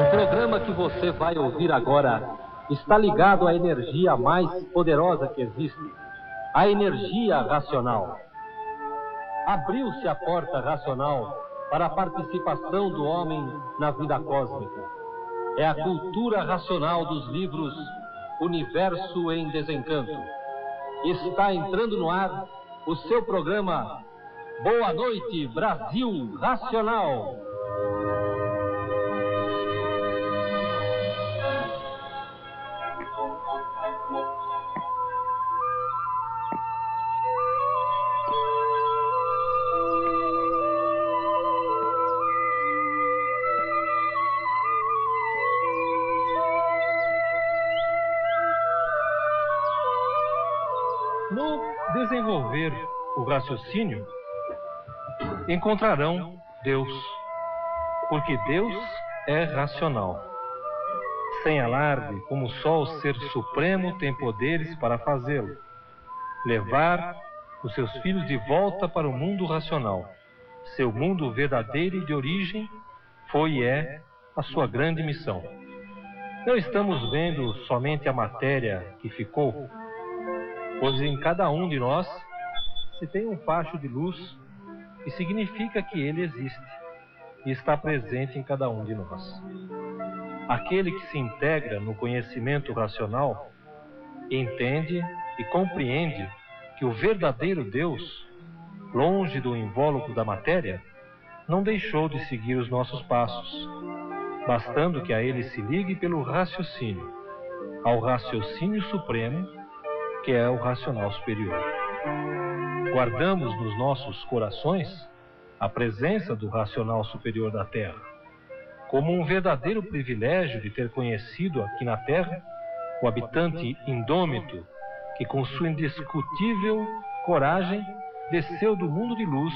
O programa que você vai ouvir agora está ligado à energia mais poderosa que existe, a energia racional. Abriu-se a porta racional para a participação do homem na vida cósmica. É a cultura racional dos livros Universo em Desencanto. Está entrando no ar o seu programa Boa Noite, Brasil Racional. No desenvolver o raciocínio, encontrarão Deus, porque Deus é racional. Sem alarde, como só o Ser Supremo tem poderes para fazê-lo, levar os seus filhos de volta para o mundo racional. Seu mundo verdadeiro e de origem foi e é a sua grande missão. Não estamos vendo somente a matéria que ficou, pois em cada um de nós se tem um facho de luz que significa que ele existe e está presente em cada um de nós. Aquele que se integra no conhecimento racional entende e compreende que o verdadeiro Deus, longe do invólucro da matéria, não deixou de seguir os nossos passos, bastando que a ele se ligue pelo raciocínio, ao raciocínio supremo, que é o racional superior. Guardamos nos nossos corações a presença do racional superior da Terra, como um verdadeiro privilégio de ter conhecido aqui na Terra o habitante indômito que com sua indiscutível coragem desceu do mundo de luz,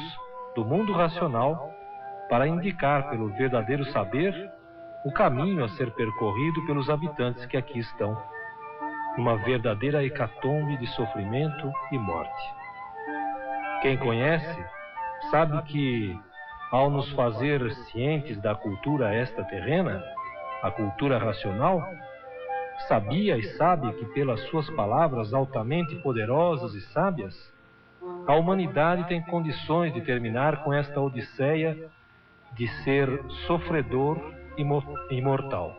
do mundo racional, para indicar pelo verdadeiro saber o caminho a ser percorrido pelos habitantes que aqui estão, numa verdadeira hecatombe de sofrimento e morte. Quem conhece sabe que, ao nos fazer cientes da cultura extraterrena, a cultura racional, sabia e sabe que pelas suas palavras altamente poderosas e sábias, a humanidade tem condições de terminar com esta odisseia de ser sofredor e imortal.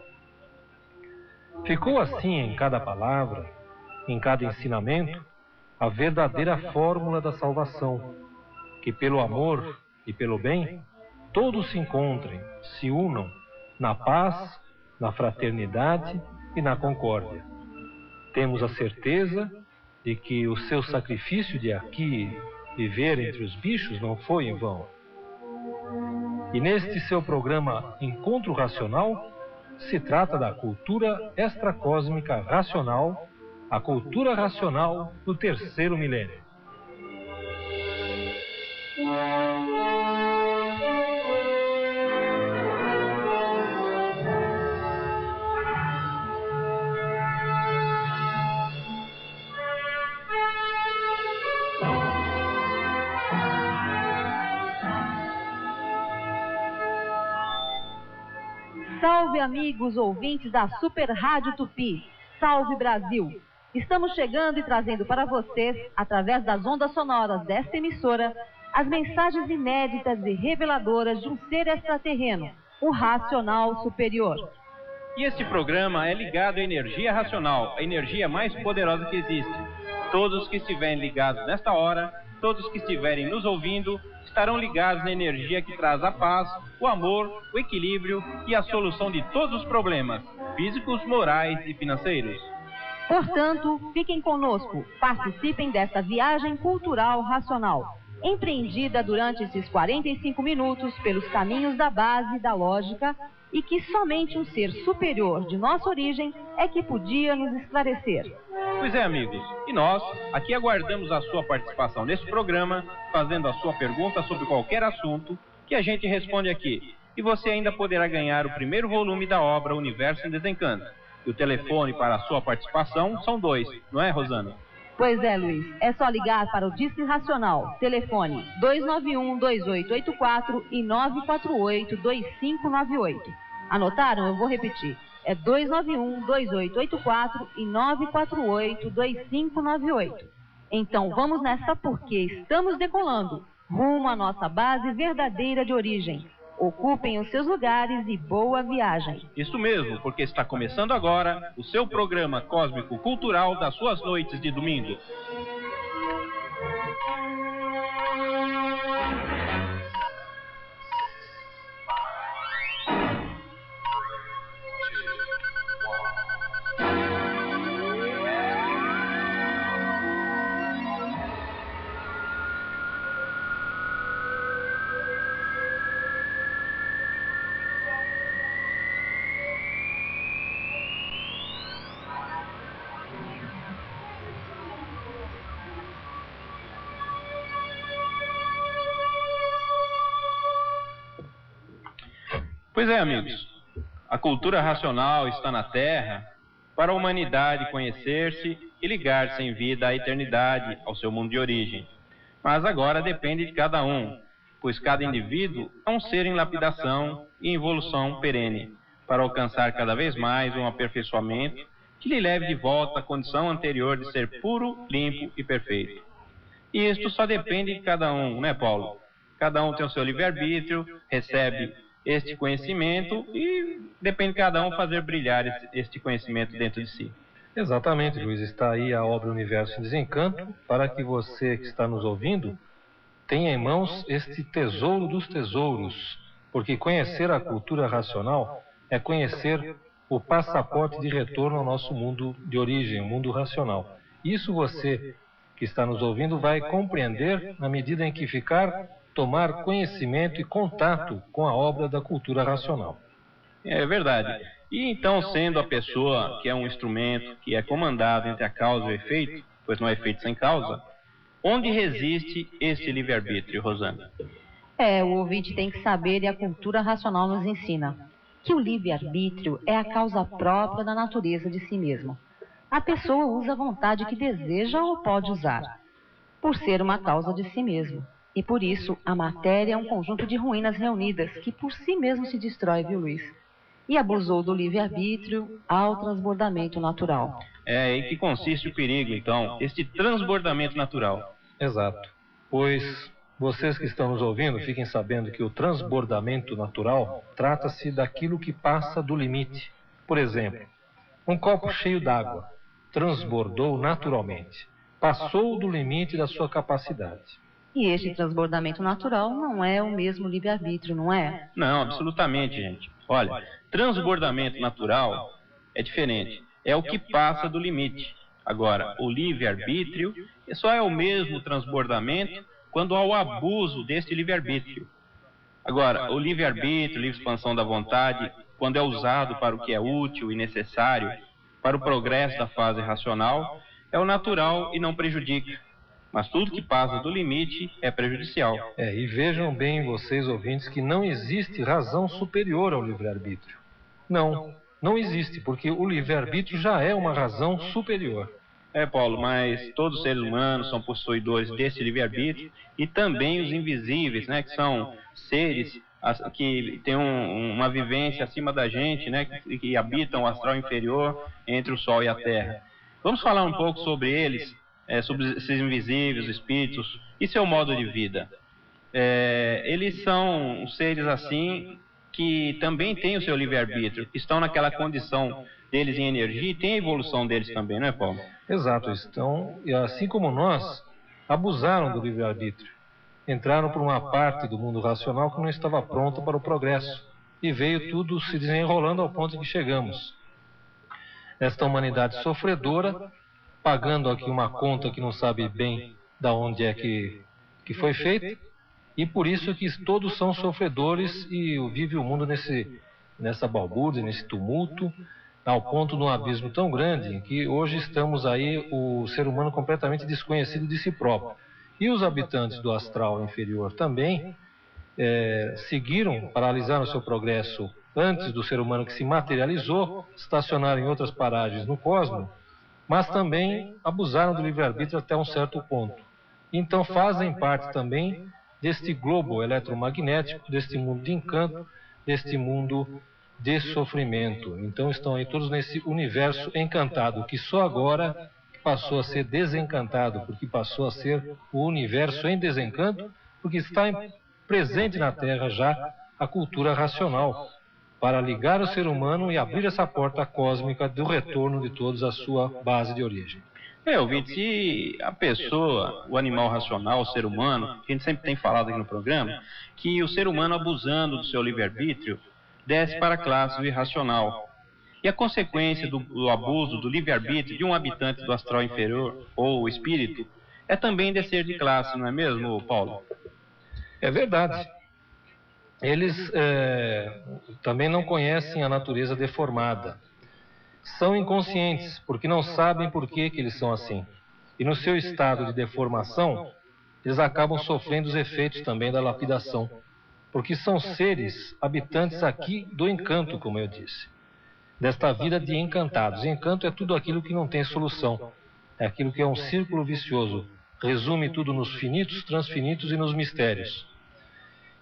Ficou assim em cada palavra, em cada ensinamento, a verdadeira fórmula da salvação, que pelo amor e pelo bem, todos se encontrem, se unam na paz, na fraternidade e na concórdia. Temos a certeza de que o seu sacrifício de aqui viver entre os bichos não foi em vão. E neste seu programa Encontro Racional, se trata da cultura extracósmica racional, a cultura racional do terceiro milênio. Salve, amigos ouvintes da Super Rádio Tupi. Salve, Brasil. Estamos chegando e trazendo para vocês, através das ondas sonoras desta emissora, as mensagens inéditas e reveladoras de um ser extraterreno, o racional superior. E este programa é ligado à energia racional, a energia mais poderosa que existe. Todos que estiverem ligados nesta hora, todos que estiverem nos ouvindo, estarão ligados na energia que traz a paz, o amor, o equilíbrio e a solução de todos os problemas, físicos, morais e financeiros. Portanto, fiquem conosco, participem desta viagem cultural racional, empreendida durante esses 45 minutos pelos caminhos da base da lógica e que somente um ser superior de nossa origem é que podia nos esclarecer. Pois é, amigos, e nós aqui aguardamos a sua participação nesse programa, fazendo a sua pergunta sobre qualquer assunto que a gente responde aqui. E você ainda poderá ganhar o primeiro volume da obra Universo em Desencanto. E o telefone para a sua participação são 2, não é, Rosana? Pois é, Luiz. É só ligar para o Disque Racional. Telefone 291-2884 e 948-2598. Anotaram? Eu vou repetir. É 291-2884 e 948-2598. Então vamos nessa porque estamos decolando rumo à nossa base verdadeira de origem. Ocupem os seus lugares e boa viagem. Isso mesmo, porque está começando agora o seu programa cósmico cultural das suas noites de domingo. Pois é, amigos, a cultura racional está na Terra para a humanidade conhecer-se e ligar-se em vida à eternidade, ao seu mundo de origem. Mas agora depende de cada um, pois cada indivíduo é um ser em lapidação e em evolução perene, para alcançar cada vez mais um aperfeiçoamento que lhe leve de volta à condição anterior de ser puro, limpo e perfeito. E isto só depende de cada um, né, Paulo? Cada um tem o seu livre-arbítrio, recebe este conhecimento e depende de cada um fazer brilhar este conhecimento dentro de si. Exatamente, Luiz. Está aí a obra Universo em Desencanto para que você que está nos ouvindo tenha em mãos este tesouro dos tesouros, porque conhecer a cultura racional é conhecer o passaporte de retorno ao nosso mundo de origem, o mundo racional. Isso você que está nos ouvindo vai compreender na medida em que tomar conhecimento e contato com a obra da cultura racional. É verdade. E então, sendo a pessoa que é um instrumento que é comandado entre a causa e o efeito, pois não é efeito sem causa, onde resiste este livre-arbítrio, Rosana? O ouvinte tem que saber e a cultura racional nos ensina que o livre-arbítrio é a causa própria da natureza de si mesmo. A pessoa usa a vontade que deseja ou pode usar, por ser uma causa de si mesmo. E por isso, a matéria é um conjunto de ruínas reunidas que por si mesmo se destrói, viu, Luiz? E abusou do livre-arbítrio ao transbordamento natural. É aí que consiste o perigo, então, este transbordamento natural. Exato. Pois vocês que estão nos ouvindo, fiquem sabendo que o transbordamento natural trata-se daquilo que passa do limite. Por exemplo, um copo cheio d'água transbordou naturalmente, passou do limite da sua capacidade. E este transbordamento natural não é o mesmo livre-arbítrio, não é? Não, absolutamente, gente. Olha, transbordamento natural é diferente. É o que passa do limite. Agora, o livre-arbítrio só é o mesmo transbordamento quando há o abuso deste livre-arbítrio. Agora, o livre-arbítrio, livre expansão da vontade, quando é usado para o que é útil e necessário para o progresso da fase racional, é o natural e não prejudica. Mas tudo que passa do limite é prejudicial. E vejam bem vocês, ouvintes, que não existe razão superior ao livre-arbítrio. Não existe, porque o livre-arbítrio já é uma razão superior. Paulo, mas todos os seres humanos são possuidores desse livre-arbítrio e também os invisíveis, né, que são seres que têm uma vivência acima da gente, né, que habitam o astral inferior entre o Sol e a Terra. Vamos falar um pouco sobre eles, sobre esses invisíveis, espíritos e seu modo de vida. Eles são seres assim que também têm o seu livre-arbítrio, estão naquela condição deles em energia e tem a evolução deles também, não é, Paulo? Exato, estão, e assim como nós, abusaram do livre-arbítrio. Entraram por uma parte do mundo racional que não estava pronta para o progresso e veio tudo se desenrolando ao ponto em que chegamos. Esta humanidade sofredora, pagando aqui uma conta que não sabe bem de onde é que foi feita, e por isso que todos são sofredores e vive o mundo nessa balbúrdia, nesse tumulto, ao ponto de um abismo tão grande que hoje estamos aí, o ser humano completamente desconhecido de si próprio. E os habitantes do astral inferior também paralisaram seu progresso antes do ser humano que se materializou, estacionaram em outras paragens no cosmos, mas também abusaram do livre-arbítrio até um certo ponto. Então fazem parte também deste globo eletromagnético, deste mundo de encanto, deste mundo de sofrimento. Então estão aí todos nesse universo encantado, que só agora passou a ser desencantado, porque passou a ser o universo em desencanto, porque está presente na Terra já a cultura racional, para ligar o ser humano e abrir essa porta cósmica do retorno de todos à sua base de origem. Ouvinte, se a pessoa, o animal racional, o ser humano, a gente sempre tem falado aqui no programa, que o ser humano abusando do seu livre-arbítrio, desce para a classe do irracional. E a consequência do abuso do livre-arbítrio de um habitante do astral inferior, ou espírito, é também descer de classe, não é mesmo, Paulo? É verdade. Eles também não conhecem a natureza deformada. São inconscientes, porque não sabem por que eles são assim. E no seu estado de deformação, eles acabam sofrendo os efeitos também da lapidação, porque são seres habitantes aqui do encanto, como eu disse, desta vida de encantados. Encanto é tudo aquilo que não tem solução, é aquilo que é um círculo vicioso, resume tudo nos finitos, transfinitos e nos mistérios.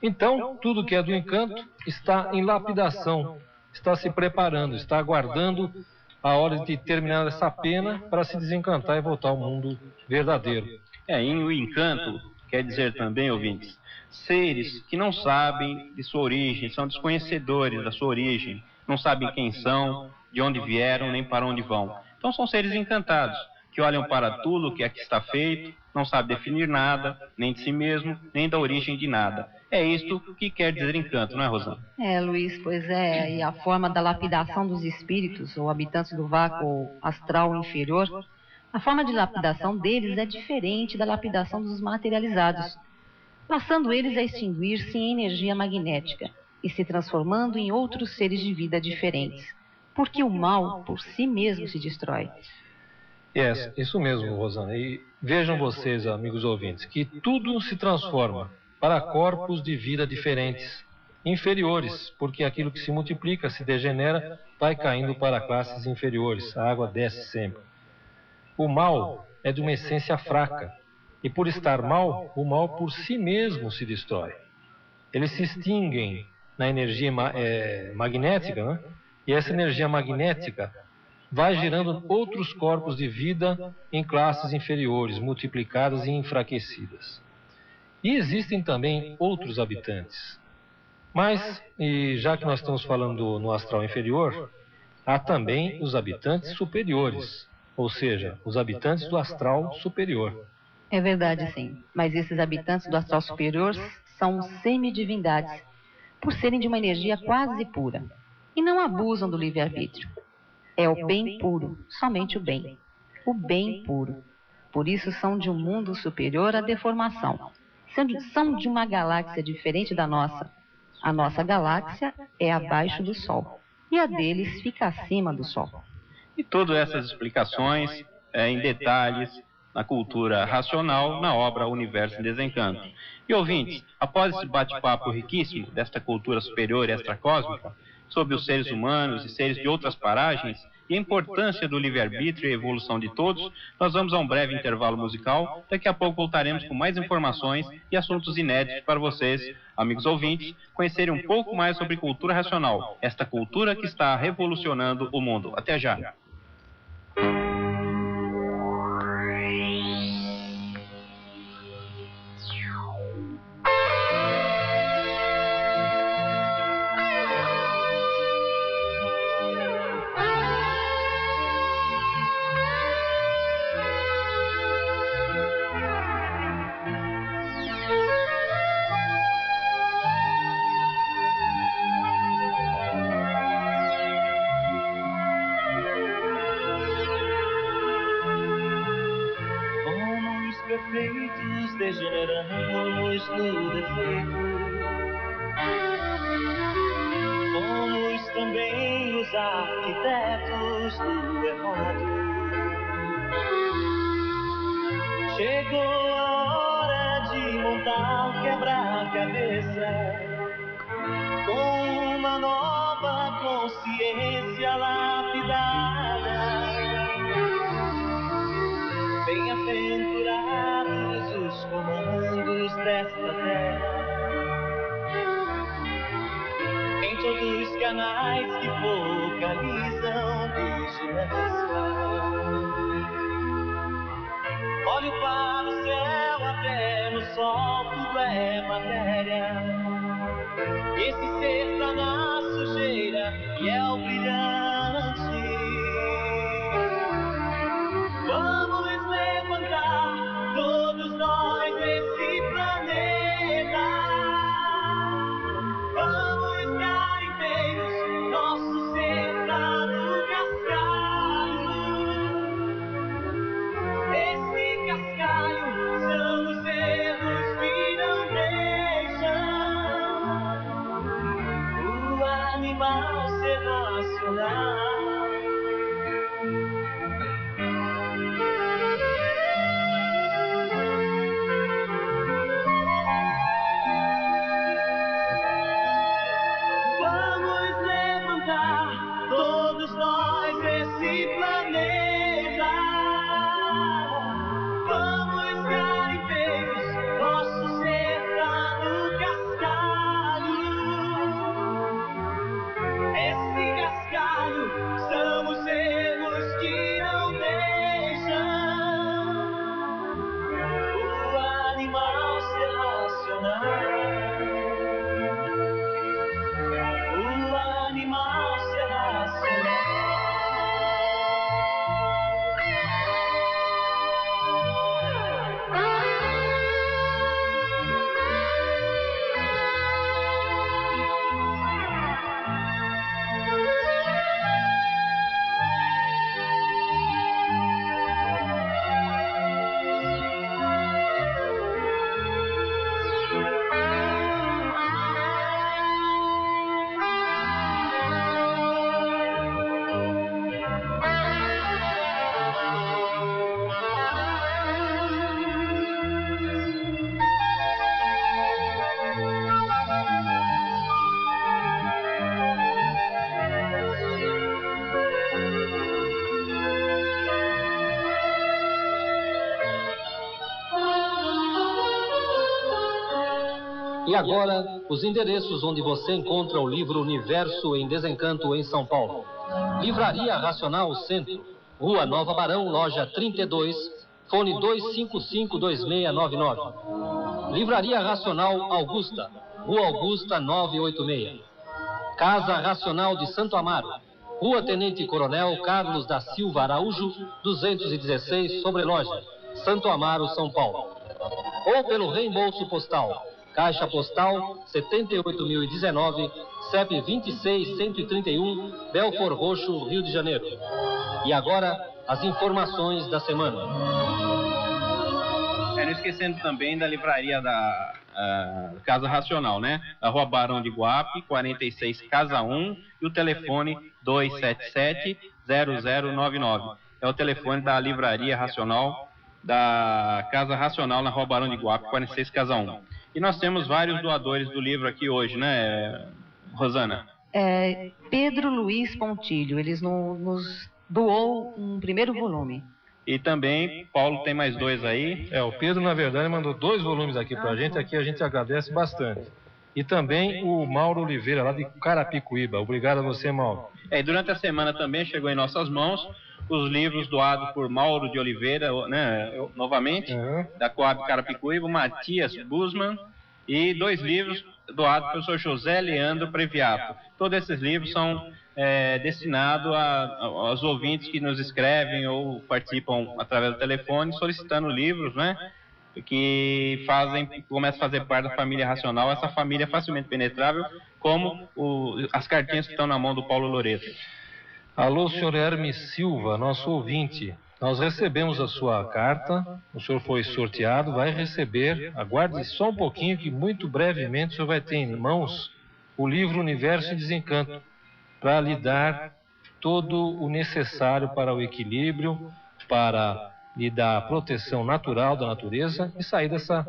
Então, tudo que é do encanto está em lapidação, está se preparando, está aguardando a hora de terminar essa pena para se desencantar e voltar ao mundo verdadeiro. E o encanto quer dizer também, ouvintes, seres que não sabem de sua origem, são desconhecedores da sua origem, não sabem quem são, de onde vieram, nem para onde vão. Então são seres encantados, que olham para tudo que aqui está feito, não sabem definir nada, nem de si mesmo, nem da origem de nada. É isto que quer dizer encanto, não é, Rosana? Luiz, pois é. E a forma da lapidação dos espíritos, ou habitantes do vácuo astral inferior, a forma de lapidação deles é diferente da lapidação dos materializados, passando eles a extinguir-se em energia magnética e se transformando em outros seres de vida diferentes, porque o mal por si mesmo se destrói. Isso mesmo, Rosana. E vejam vocês, amigos ouvintes, que tudo se transforma para corpos de vida diferentes, inferiores, porque aquilo que se multiplica, se degenera, vai caindo para classes inferiores, a água desce sempre. O mal é de uma essência fraca, e por estar mal, o mal por si mesmo se destrói. Eles se extinguem na energia magnética, né? E essa energia magnética vai gerando outros corpos de vida em classes inferiores, multiplicadas e enfraquecidas. E existem também outros habitantes. Mas, e já que nós estamos falando no astral inferior, há também os habitantes superiores, ou seja, os habitantes do astral superior. É verdade, sim. Mas esses habitantes do astral superior são semidivindades, por serem de uma energia quase pura, e não abusam do livre-arbítrio. É o bem puro, somente o bem. O bem puro. Por isso são de um mundo superior à deformação. São de uma galáxia diferente da nossa. A nossa galáxia é abaixo do Sol, e a deles fica acima do Sol. E todas essas explicações, em detalhes, na cultura racional, na obra Universo em Desencanto. E ouvintes, após esse bate-papo riquíssimo desta cultura superior e extracósmica, sobre os seres humanos e seres de outras paragens, e a importância do livre-arbítrio e a evolução de todos, nós vamos a um breve intervalo musical. Daqui a pouco voltaremos com mais informações e assuntos inéditos para vocês, amigos ouvintes, conhecerem um pouco mais sobre cultura racional, esta cultura que está revolucionando o mundo. Até já! Perfeitos degeneramos no defeito. Somos também os arquitetos do errado. Chegou a hora de montar um quebra-cabeça com uma nova consciência lapidada. Bem-aventurados os comandos desta terra, em todos canais que focalizam vigilância. Olho para o céu, até no sol, tudo é matéria. Esse ser tá na sujeira e é o brilhante. Vamos levantar todos nós desse planeta. Vamos ficar inteiros, nosso ser tá no cascalho. Esse cascalho são os erros que não deixam o animal ser racional. Vamos levantar todos nós desse planeta. Vamos ficar inteiros, nosso ser tá no cascalho. Esse cascalho são os erros que não deixam o animal ser racional. O animal ser racional. E agora, os endereços onde você encontra o livro Universo em Desencanto em São Paulo. Livraria Racional Centro, Rua Nova Barão, loja 32, fone 255-2699. Livraria Racional Augusta, Rua Augusta 986. Casa Racional de Santo Amaro, Rua Tenente Coronel Carlos da Silva Araújo, 216, Sobreloja, Santo Amaro, São Paulo. Ou pelo reembolso postal. Caixa Postal 78.019, CEP 26131, Belfort Roxo, Rio de Janeiro. E agora, as informações da semana. Não esquecendo também da livraria da Casa Racional, né? Da Rua Barão de Guape, 46, Casa 1, e o telefone 277-0099. É o telefone da livraria Racional, da Casa Racional, na Rua Barão de Guape, 46, Casa 1. E nós temos vários doadores do livro aqui hoje, né, Rosana? Pedro Luiz Pontilho, eles nos doou um primeiro volume. E também, Paulo tem mais dois aí. O Pedro, na verdade, mandou 2 volumes aqui pra gente, aqui a gente agradece bastante. E também o Mauro Oliveira, lá de Carapicuíba. Obrigado a você, Mauro. E durante a semana também chegou em nossas mãos os livros doados por Mauro de Oliveira, né, novamente, da Coab Carapicuíba, Matias Busman, e 2 livros doados pelo professor José Leandro Previato. Todos esses livros são destinados aos ouvintes que nos escrevem ou participam através do telefone, solicitando livros, né, que começam a fazer parte da família Racional, essa família facilmente penetrável, como as cartinhas que estão na mão do Paulo Loreto. Alô, senhor Hermes Silva, nosso ouvinte. Nós recebemos a sua carta, o senhor foi sorteado, vai receber, aguarde só um pouquinho que muito brevemente o senhor vai ter em mãos o livro Universo em Desencanto, para lhe dar todo o necessário para o equilíbrio, para lhe dar a proteção natural da natureza e sair dessa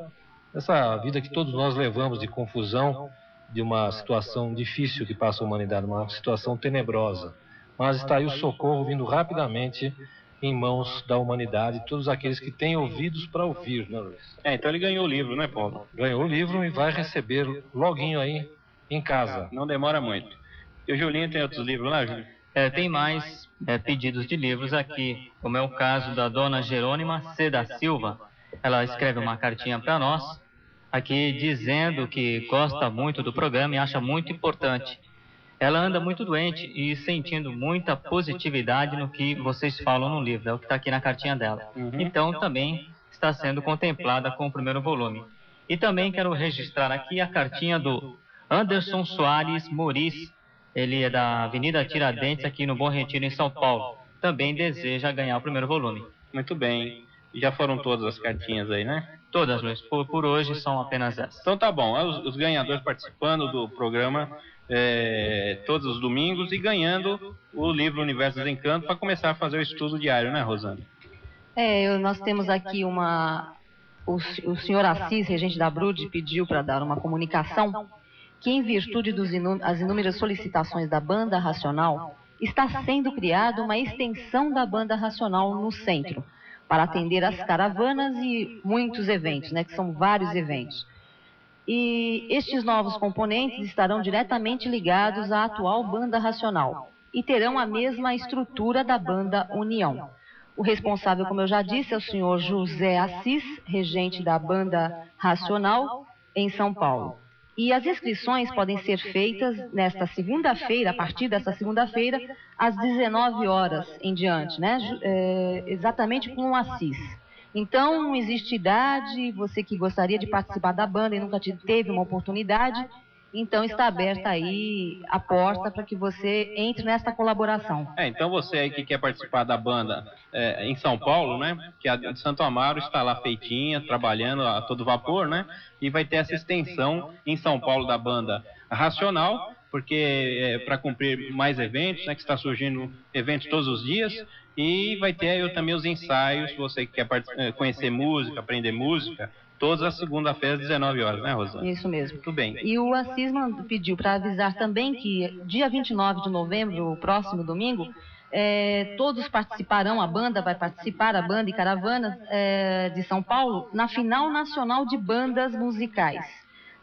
vida que todos nós levamos de confusão, de uma situação difícil que passa a humanidade, uma situação tenebrosa. Mas está aí o socorro vindo rapidamente em mãos da humanidade, todos aqueles que têm ouvidos para ouvir, né, Luiz? Então ele ganhou o livro, né, Paulo? Ganhou o livro e vai receber loguinho aí em casa. Não demora muito. E o Julinho tem outros livros lá, Julinho? Tem mais pedidos de livros aqui, como é o caso da dona Jerônima C. da Silva. Ela escreve uma cartinha para nós, aqui dizendo que gosta muito do programa e acha muito importante. Ela anda muito doente e sentindo muita positividade no que vocês falam no livro, é o que está aqui na cartinha dela. Então também está sendo contemplada com o primeiro volume. E também quero registrar aqui a cartinha do Anderson Soares Moris. Ele é da Avenida Tiradentes, aqui no Bom Retiro, em São Paulo. Também deseja ganhar o primeiro volume. Muito bem. Já foram todas as cartinhas aí, né? Todas, Luiz. Por hoje são apenas essas. Então tá bom. Os ganhadores participando do programa todos os domingos e ganhando o livro Universo dos Encantos para começar a fazer o estudo diário, né, Rosana? Nós temos aqui o senhor Assis, regente da Abrude, pediu para dar uma comunicação que, em virtude das inúmeras solicitações da Banda Racional, está sendo criada uma extensão da Banda Racional no centro, para atender as caravanas e muitos eventos, né, que são vários eventos. E estes novos componentes estarão diretamente ligados à atual Banda Racional e terão a mesma estrutura da Banda União. O responsável, como eu já disse, é o senhor José Assis, regente da Banda Racional, em São Paulo. E as inscrições podem ser feitas nesta segunda-feira, a partir desta segunda-feira, às 19 horas em diante, né? Exatamente com o Assis. Então, não existe idade, você que gostaria de participar da banda e nunca teve uma oportunidade, então está aberta aí a porta para que você entre nesta colaboração. Então você aí que quer participar da banda em São Paulo, né? Que a de Santo Amaro está lá feitinha, trabalhando a todo vapor, né? E vai ter essa extensão em São Paulo da banda Racional, porque para cumprir mais eventos, né? Que está surgindo eventos todos os dias. E vai ter aí também os ensaios, você que quer conhecer música, aprender música, todas as segunda-feiras, às 19 horas, né, Rosana? Isso mesmo. Muito bem. E o Assis pediu para avisar também que dia 29 de novembro, o próximo domingo, todos participarão, a banda vai participar, a banda e caravanas de São Paulo, na final nacional de bandas musicais,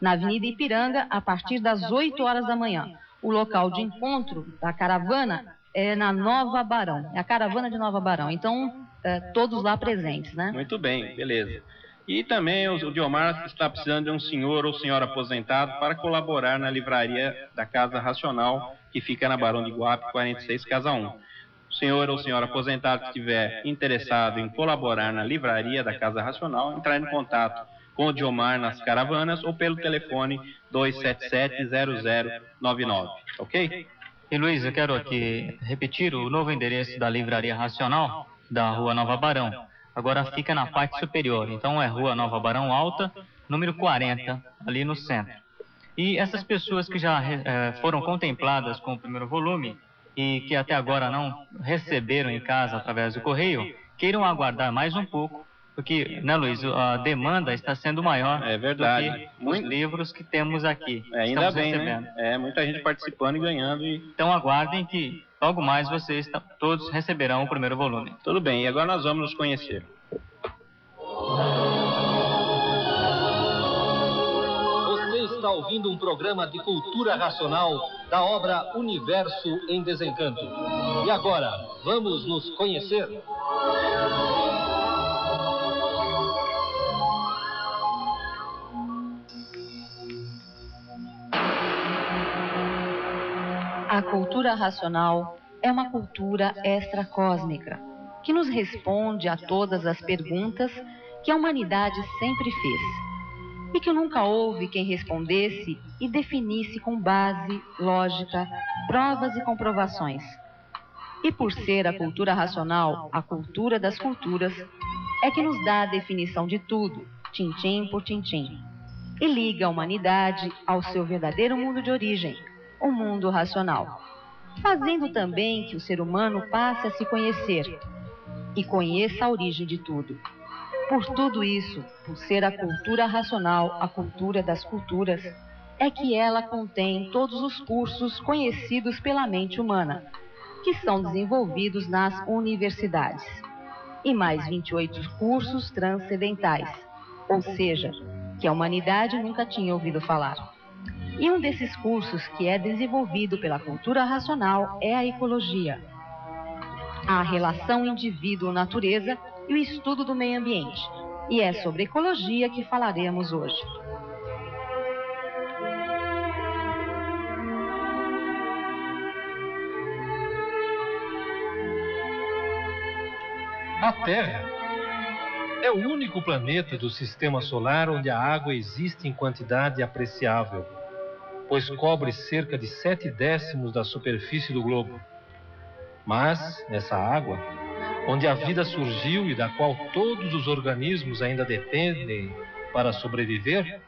na Avenida Ipiranga, a partir das 8 horas da manhã. O local de encontro da caravana é na Nova Barão, é a caravana de Nova Barão. Então, todos lá presentes, né? Muito bem, beleza. E também o Diomar está precisando de um senhor ou senhora aposentado para colaborar na livraria da Casa Racional, que fica na Barão de Guape, 46, Casa 1. O senhor ou senhora aposentado que estiver interessado em colaborar na livraria da Casa Racional, entrar em contato com o Diomar nas caravanas ou pelo telefone 277-0099, ok? E Luiz, eu quero aqui repetir o novo endereço da Livraria Racional, da Rua Nova Barão. Agora fica na parte superior, então é Rua Nova Barão Alta, número 40, ali no centro. E essas pessoas que já foram contempladas com o primeiro volume e que até agora não receberam em casa através do correio, queiram aguardar mais um pouco, porque, né, Luiz, a demanda está sendo maior do que os livros que temos aqui. Ainda bem, recebendo. Né? Muita gente participando e ganhando. Então aguardem que logo mais vocês todos receberão o primeiro volume. Tudo bem, e agora nós vamos nos conhecer. Você está ouvindo um programa de cultura racional da obra Universo em Desencanto. E agora, vamos nos conhecer? A cultura racional é uma cultura extracósmica, que nos responde a todas as perguntas que a humanidade sempre fez, e que nunca houve quem respondesse e definisse com base, lógica, provas e comprovações. E por ser a cultura racional a cultura das culturas, é que nos dá a definição de tudo, tintim por tintim, e liga a humanidade ao seu verdadeiro mundo de origem, o mundo racional, fazendo também que o ser humano passe a se conhecer e conheça a origem de tudo. Por tudo isso, por ser a cultura racional a cultura das culturas, é que ela contém todos os cursos conhecidos pela mente humana, que são desenvolvidos nas universidades, e mais 28 cursos transcendentais, ou seja, que a humanidade nunca tinha ouvido falar. E um desses cursos que é desenvolvido pela cultura racional é a ecologia, a relação indivíduo-natureza e o estudo do meio ambiente. E é sobre ecologia que falaremos hoje. A Terra é o único planeta do Sistema Solar onde a água existe em quantidade apreciável, pois cobre cerca de 7/10 da superfície do globo. Mas, nessa água, onde a vida surgiu e da qual todos os organismos ainda dependem para sobreviver,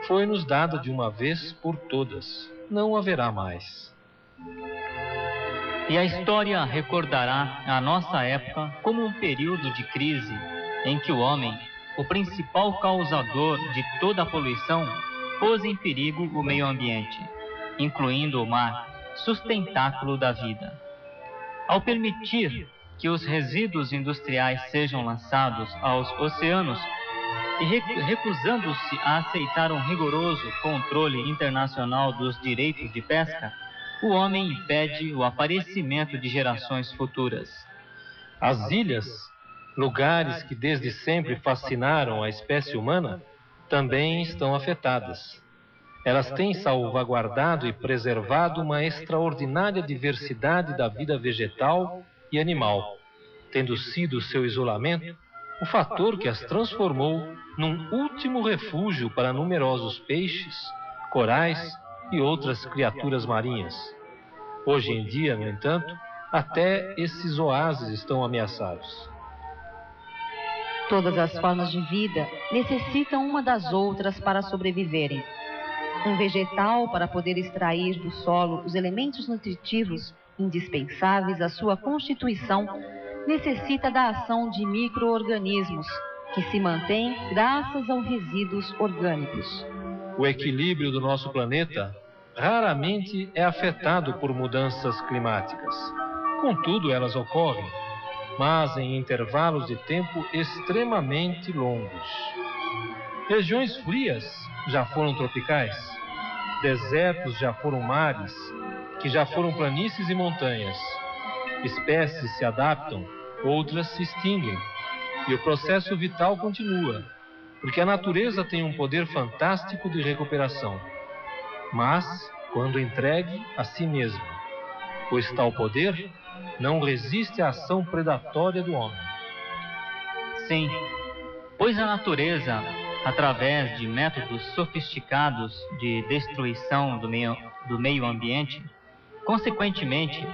foi-nos dada de uma vez por todas. Não haverá mais. E a história recordará a nossa época como um período de crise em que o homem, o principal causador de toda a poluição, pôs em perigo o meio ambiente, incluindo o mar, sustentáculo da vida. Ao permitir que os resíduos industriais sejam lançados aos oceanos e recusando-se a aceitar um rigoroso controle internacional dos direitos de pesca, o homem impede o aparecimento de gerações futuras. As ilhas, lugares que desde sempre fascinaram a espécie humana, também estão afetadas. Elas têm salvaguardado e preservado uma extraordinária diversidade da vida vegetal e animal, tendo sido seu isolamento o fator que as transformou num último refúgio para numerosos peixes, corais e outras criaturas marinhas. Hoje em dia, no entanto, até esses oásis estão ameaçados. Todas as formas de vida necessitam uma das outras para sobreviverem. Um vegetal, para poder extrair do solo os elementos nutritivos indispensáveis à sua constituição, necessita da ação de micro-organismos, que se mantêm graças aos resíduos orgânicos. O equilíbrio do nosso planeta raramente é afetado por mudanças climáticas. Contudo, elas ocorrem, mas em intervalos de tempo extremamente longos. Regiões frias já foram tropicais, desertos já foram mares, que já foram planícies e montanhas. Espécies se adaptam, outras se extinguem, e o processo vital continua, porque a natureza tem um poder fantástico de recuperação, mas quando entregue a si mesma, pois tal poder não resiste à ação predatória do homem. Sim, pois a natureza, através de métodos sofisticados de destruição do meio ambiente, consequentemente,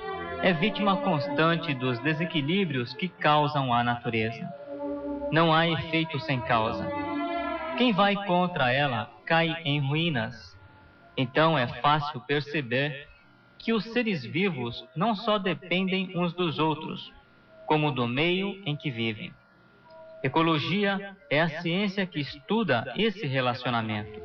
é vítima constante dos desequilíbrios que causam a natureza. Não há efeito sem causa. Quem vai contra ela cai em ruínas. Então é fácil perceber que os seres vivos não só dependem uns dos outros, como do meio em que vivem. Ecologia é a ciência que estuda esse relacionamento.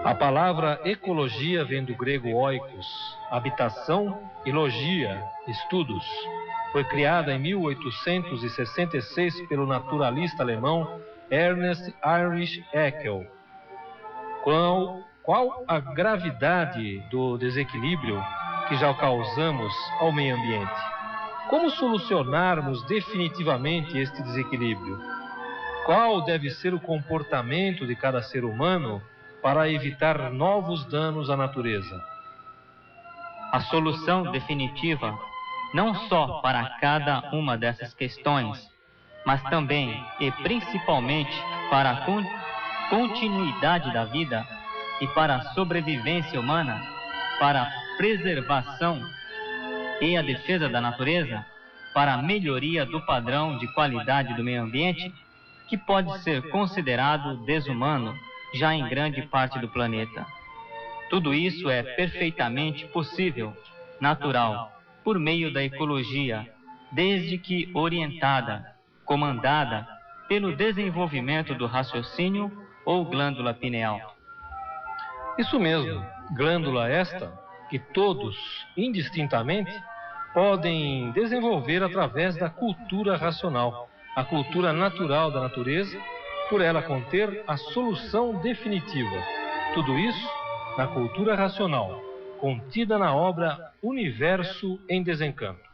A palavra ecologia vem do grego oikos, habitação, e logia, estudos. Foi criada em 1866 pelo naturalista alemão Ernst Heinrich Haeckel. Qual a gravidade do desequilíbrio que já causamos ao meio ambiente? Como solucionarmos definitivamente este desequilíbrio? Qual deve ser o comportamento de cada ser humano para evitar novos danos à natureza? A solução definitiva, não só para cada uma dessas questões, mas também e principalmente para a continuidade da vida e para a sobrevivência humana, para a preservação e a defesa da natureza, para a melhoria do padrão de qualidade do meio ambiente, que pode ser considerado desumano já em grande parte do planeta. Tudo isso é perfeitamente possível, natural, por meio da ecologia, desde que orientada, comandada pelo desenvolvimento do raciocínio ou glândula pineal. Isso mesmo, glândula esta que todos, indistintamente, podem desenvolver através da cultura racional, a cultura natural da natureza, por ela conter a solução definitiva. Tudo isso na cultura racional, contida na obra Universo em Desencanto.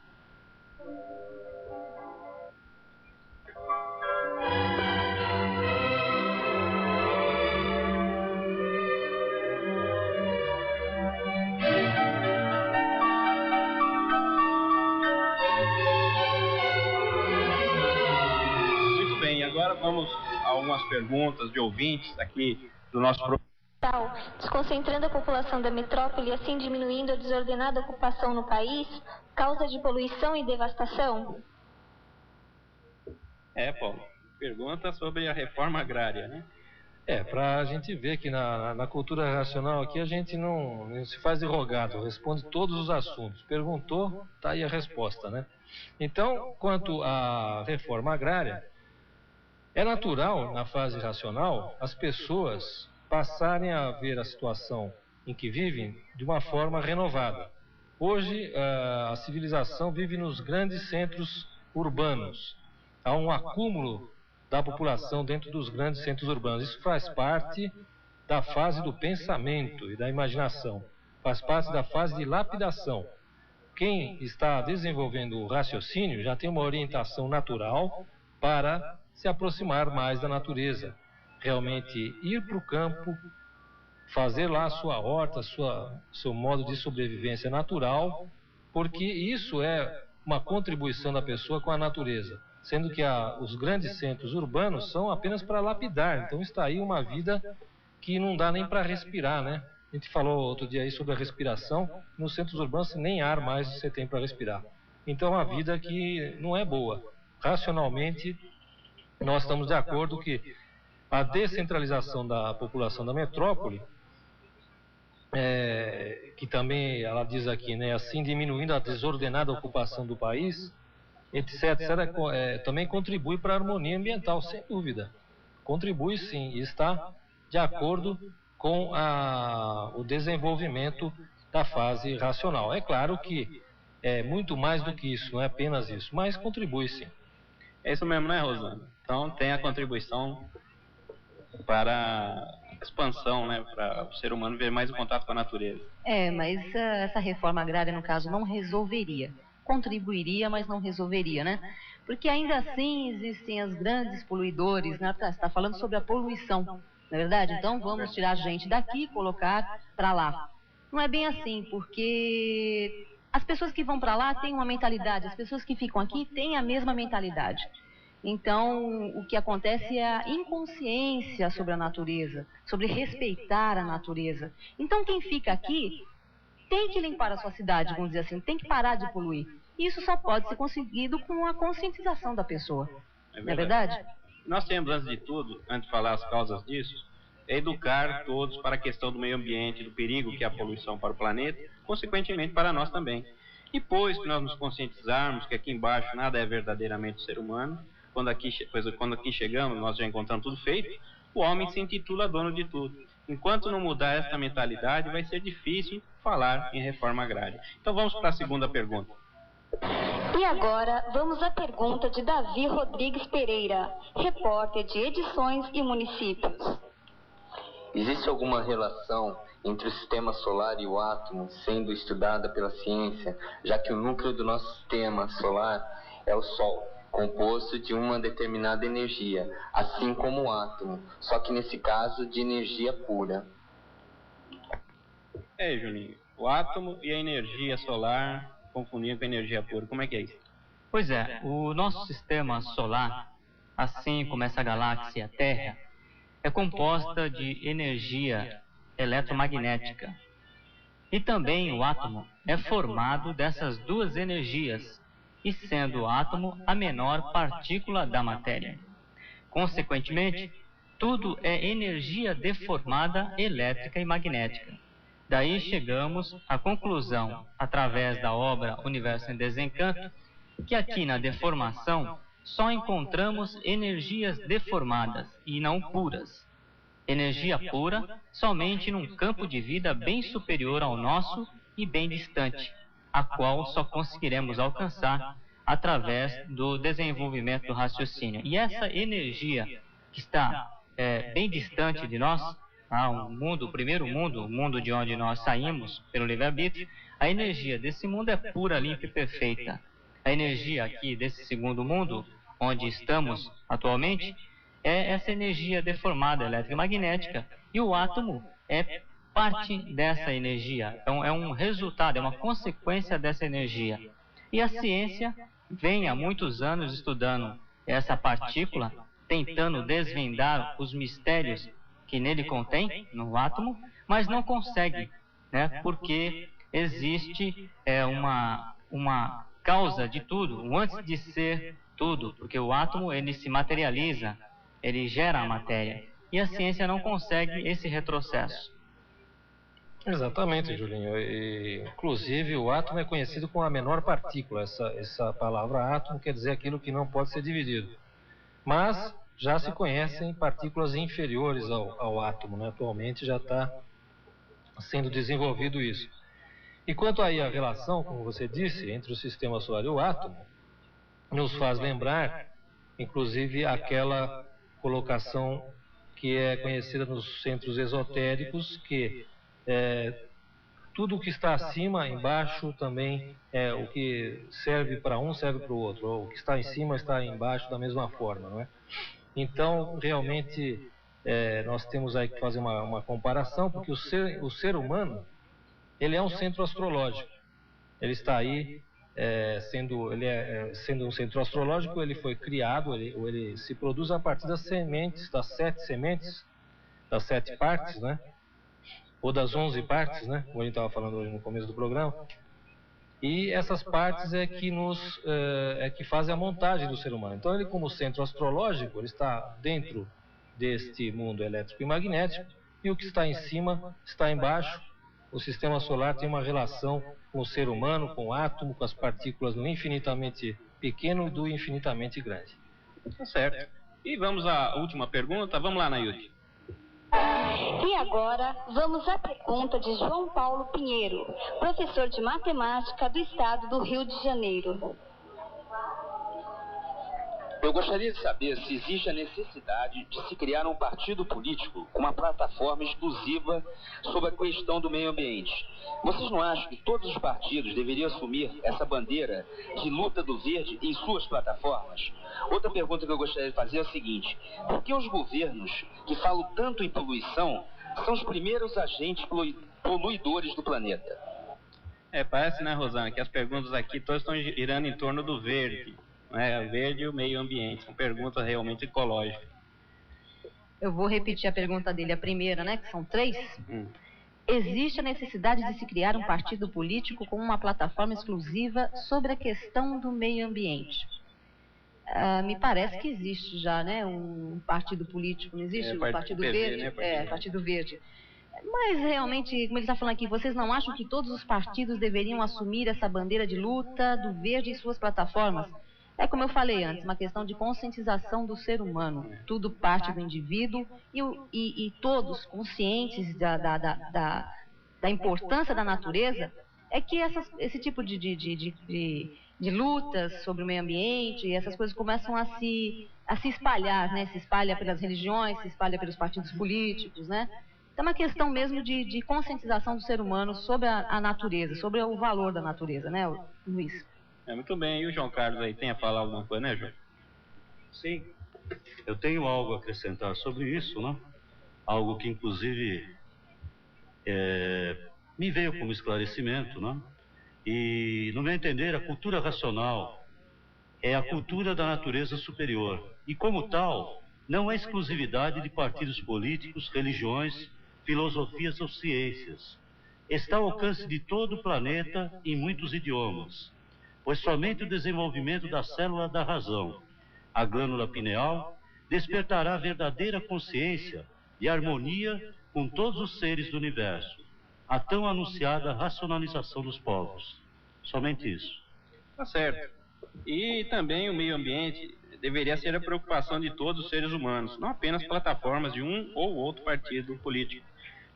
Muito bem, agora vamos a algumas perguntas de ouvintes aqui do nosso programa. Desconcentrando a população da metrópole e assim diminuindo a desordenada ocupação no país, causa de poluição e devastação? Paulo, pergunta sobre a reforma agrária, né? Para a gente ver que na cultura racional aqui a gente não se faz de rogado, responde todos os assuntos. Perguntou, tá aí a resposta, né? Então, quanto à reforma agrária, é natural, na fase racional, as pessoas passarem a ver a situação em que vivem de uma forma renovada. Hoje, a civilização vive nos grandes centros urbanos. Há um acúmulo da população dentro dos grandes centros urbanos. Isso faz parte da fase do pensamento e da imaginação. Faz parte da fase de lapidação. Quem está desenvolvendo o raciocínio já tem uma orientação natural para se aproximar mais da natureza. Realmente ir para o campo, fazer lá a sua horta, seu modo de sobrevivência natural, porque isso é uma contribuição da pessoa com a natureza, sendo que os grandes centros urbanos são apenas para lapidar. Então está aí uma vida que não dá nem para respirar, né? A gente falou outro dia aí sobre a respiração, nos centros urbanos nem ar mais você tem para respirar. Então é uma vida que não é boa. Racionalmente, nós estamos de acordo que a descentralização da população da metrópole, que também, ela diz aqui, né, assim diminuindo a desordenada ocupação do país, etc., também contribui para a harmonia ambiental, sem dúvida. Contribui sim, e está de acordo com o desenvolvimento da fase racional. É claro que é muito mais do que isso, não é apenas isso, mas contribui sim. É isso mesmo, né, Rosana? Então tem a contribuição para a expansão, né, para o ser humano ver mais o contato com a natureza. Mas essa reforma agrária, no caso, não resolveria. Contribuiria, mas não resolveria, né? Porque ainda assim existem os grandes poluidores, né? Você está falando sobre a poluição, não é verdade? Então vamos tirar a gente daqui e colocar para lá. Não é bem assim, porque as pessoas que vão para lá têm uma mentalidade, as pessoas que ficam aqui têm a mesma mentalidade. Então, o que acontece é a inconsciência sobre a natureza, sobre respeitar a natureza. Então, quem fica aqui tem que limpar a sua cidade, vamos dizer assim, tem que parar de poluir. Isso só pode ser conseguido com a conscientização da pessoa. Não é verdade? Nós temos, antes de tudo, antes de falar as causas disso, educar todos para a questão do meio ambiente, do perigo que é a poluição para o planeta, consequentemente para nós também. E depois que nós nos conscientizarmos que aqui embaixo nada é verdadeiramente o ser humano, quando aqui chegamos, nós já encontramos tudo feito, o homem se intitula dono de tudo. Enquanto não mudar essa mentalidade, vai ser difícil falar em reforma agrária. Então vamos para a segunda pergunta. E agora, vamos à pergunta de Davi Rodrigues Pereira, repórter de Edições e Municípios. Existe alguma relação entre o sistema solar e o átomo sendo estudada pela ciência, já que o núcleo do nosso sistema solar é o Sol, composto de uma determinada energia, assim como o átomo, só que nesse caso de energia pura? Juninho, o átomo e a energia solar confundindo com a energia pura, como é que é isso? Pois é, o nosso sistema solar, assim como essa galáxia Terra, é composta de energia eletromagnética. E também o átomo é formado dessas duas energias, e sendo o átomo a menor partícula da matéria. Consequentemente, tudo é energia deformada elétrica e magnética. Daí chegamos à conclusão, através da obra Universo em Desencanto, que aqui na deformação só encontramos energias deformadas e não puras. Energia pura somente num campo de vida bem superior ao nosso e bem distante, a qual só conseguiremos alcançar através do desenvolvimento do raciocínio. E essa energia que está bem distante de nós, um mundo, o primeiro mundo, o mundo de onde nós saímos pelo livre-arbítrio, a energia desse mundo é pura, limpa e perfeita. A energia aqui desse segundo mundo, onde estamos atualmente, é essa energia deformada, elétrica e magnética, e o átomo é parte dessa energia. Então, é um resultado, é uma consequência dessa energia. E a ciência vem há muitos anos estudando essa partícula, tentando desvendar os mistérios que nele contém, no átomo, mas não consegue, né? Porque existe uma causa de tudo, um antes de ser tudo, porque o átomo ele se materializa, ele gera a matéria, e a ciência não consegue esse retrocesso. Exatamente, Julinho. Inclusive, o átomo é conhecido como a menor partícula. Essa palavra átomo quer dizer aquilo que não pode ser dividido. Mas já se conhecem partículas inferiores ao átomo, né? Atualmente já está sendo desenvolvido isso. E quanto aí à relação, como você disse, entre o sistema solar e o átomo, nos faz lembrar, inclusive, aquela colocação que é conhecida nos centros esotéricos, que tudo o que está acima, embaixo também, o que serve para um serve para o outro, ou o que está em cima está embaixo da mesma forma, não é? Então, realmente, nós temos aí que fazer uma comparação, porque o ser humano, ele é um centro astrológico. Ele está aí, sendo um centro astrológico, ele foi criado, ele se produz a partir das sementes, das 7 sementes, das 7 partes, né? Ou das 11 partes, né? Como a gente estava falando hoje no começo do programa. E essas partes é que fazem a montagem do ser humano. Então, ele, como centro astrológico, ele está dentro deste mundo elétrico e magnético, e o que está em cima está embaixo. O sistema solar tem uma relação com o ser humano, com o átomo, com as partículas do infinitamente pequeno e do infinitamente grande. Tá certo. E vamos à última pergunta. Vamos lá, Nayuki. E agora, vamos à pergunta de João Paulo Pinheiro, professor de matemática do estado do Rio de Janeiro. Eu gostaria de saber se existe a necessidade de se criar um partido político com uma plataforma exclusiva sobre a questão do meio ambiente. Vocês não acham que todos os partidos deveriam assumir essa bandeira de luta do verde em suas plataformas? Outra pergunta que eu gostaria de fazer é a seguinte: por que os governos que falam tanto em poluição são os primeiros agentes poluidores do planeta? Parece, né, Rosana, que as perguntas aqui todas estão girando em torno do verde. O verde e o meio ambiente, são perguntas realmente ecológicas. Eu vou repetir a pergunta dele, a primeira, né, que são 3. Existe a necessidade de se criar um partido político com uma plataforma exclusiva sobre a questão do meio ambiente? Me parece que existe já, né, um partido político, não existe? O Partido Verde? Né, Partido Verde. Mas realmente, como ele está falando aqui, vocês não acham que todos os partidos deveriam assumir essa bandeira de luta do verde em suas plataformas? É como eu falei antes, uma questão de conscientização do ser humano. Tudo parte do indivíduo e todos conscientes da importância da natureza, é que esse tipo de lutas sobre o meio ambiente, essas coisas começam a se espalhar, né? Se espalha pelas religiões, se espalha pelos partidos políticos, né? É uma questão mesmo de conscientização do ser humano sobre a natureza, sobre o valor da natureza, né, Luiz? Muito bem. E o João Carlos aí tem a falar alguma coisa, né, João? Sim, eu tenho algo a acrescentar sobre isso, né? Algo que, inclusive, me veio como esclarecimento, né? E, no meu entender, a cultura racional é a cultura da natureza superior. E, como tal, não é exclusividade de partidos políticos, religiões, filosofias ou ciências. Está ao alcance de todo o planeta em muitos idiomas, pois somente o desenvolvimento da célula da razão, a glândula pineal, despertará a verdadeira consciência e harmonia com todos os seres do universo, a tão anunciada racionalização dos povos. Somente isso. Tá certo. E também o meio ambiente deveria ser a preocupação de todos os seres humanos, não apenas plataformas de um ou outro partido político,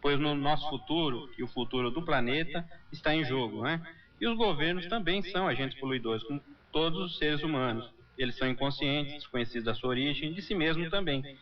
pois no nosso futuro e o futuro do planeta está em jogo, né? E os governos também são agentes poluidores, como todos os seres humanos. Eles são inconscientes, desconhecidos da sua origem, de si mesmo também.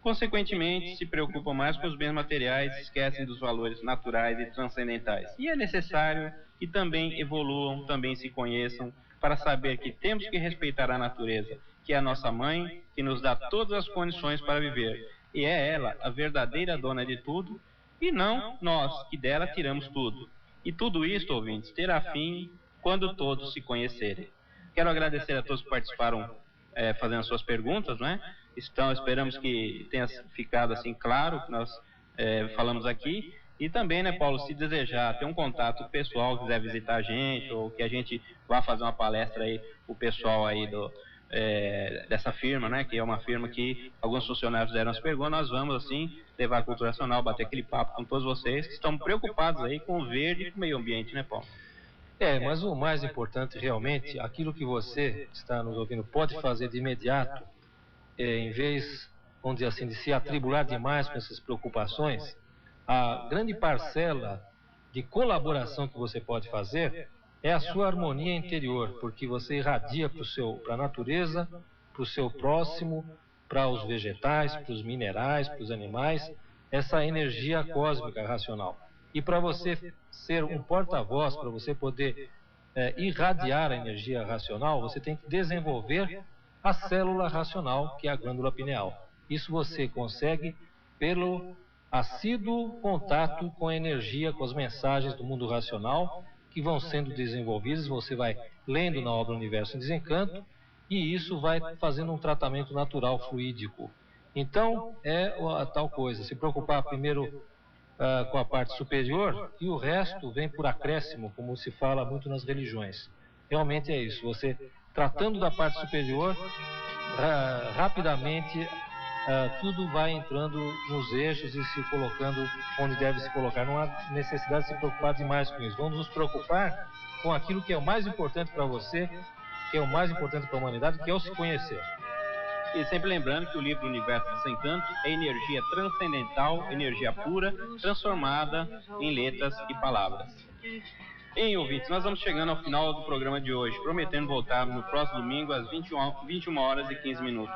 Consequentemente, se preocupam mais com os bens materiais e esquecem dos valores naturais e transcendentais. E é necessário que também evoluam, também se conheçam, para saber que temos que respeitar a natureza, que é a nossa mãe, que nos dá todas as condições para viver. E é ela a verdadeira dona de tudo, e não nós, que dela tiramos tudo. E tudo isto, ouvintes, terá fim quando todos se conhecerem. Quero agradecer a todos que participaram fazendo suas perguntas, né? Esperamos que tenha ficado assim claro o que nós falamos aqui. E também, né, Paulo, se desejar ter um contato pessoal, quiser visitar a gente, ou que a gente vá fazer uma palestra aí, o pessoal aí dessa firma, né, que é uma firma que alguns funcionários fizeram as perguntas, nós vamos, assim, levar a cultura nacional, bater aquele papo com todos vocês que estão preocupados aí com o verde e com o meio ambiente, né, Paulo? Mas o mais importante realmente, aquilo que você que está nos ouvindo pode fazer de imediato, em vez, vamos dizer assim, de se atribular demais com essas preocupações, a grande parcela de colaboração que você pode fazer é a sua harmonia interior, porque você irradia para a natureza, para o seu próximo, para os vegetais, para os minerais, para os animais, essa energia cósmica racional. E para você ser um porta-voz, para você poder irradiar a energia racional, você tem que desenvolver a célula racional, que é a glândula pineal. Isso você consegue pelo assíduo contato com a energia, com as mensagens do mundo racional que vão sendo desenvolvidas. Você vai lendo na obra Universo em Desencanto e isso vai fazendo um tratamento natural fluídico. Então, é a tal coisa, se preocupar primeiro com a parte superior e o resto vem por acréscimo, como se fala muito nas religiões. Realmente é isso, você tratando da parte superior, rapidamente tudo vai entrando nos eixos e se colocando onde deve se colocar. Não há necessidade de se preocupar demais com isso. Vamos nos preocupar com aquilo que é o mais importante para você, que é o mais importante para a humanidade, que é o se conhecer. E sempre lembrando que o livro Universo Sem Encanto é energia transcendental, energia pura, transformada em letras e palavras. Bem, ouvintes, nós vamos chegando ao final do programa de hoje, prometendo voltar no próximo domingo às 21 horas e 15 minutos.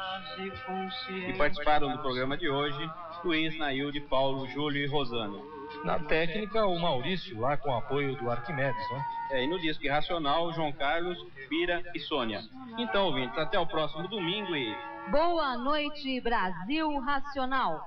E participaram do programa de hoje Luiz, Nailde, Paulo, Júlio e Rosana. Na técnica, o Maurício, lá com o apoio do Arquimedes, né? E no Disco Irracional, João Carlos, Bira e Sônia. Então, ouvintes, até o próximo domingo e... Boa noite, Brasil Racional.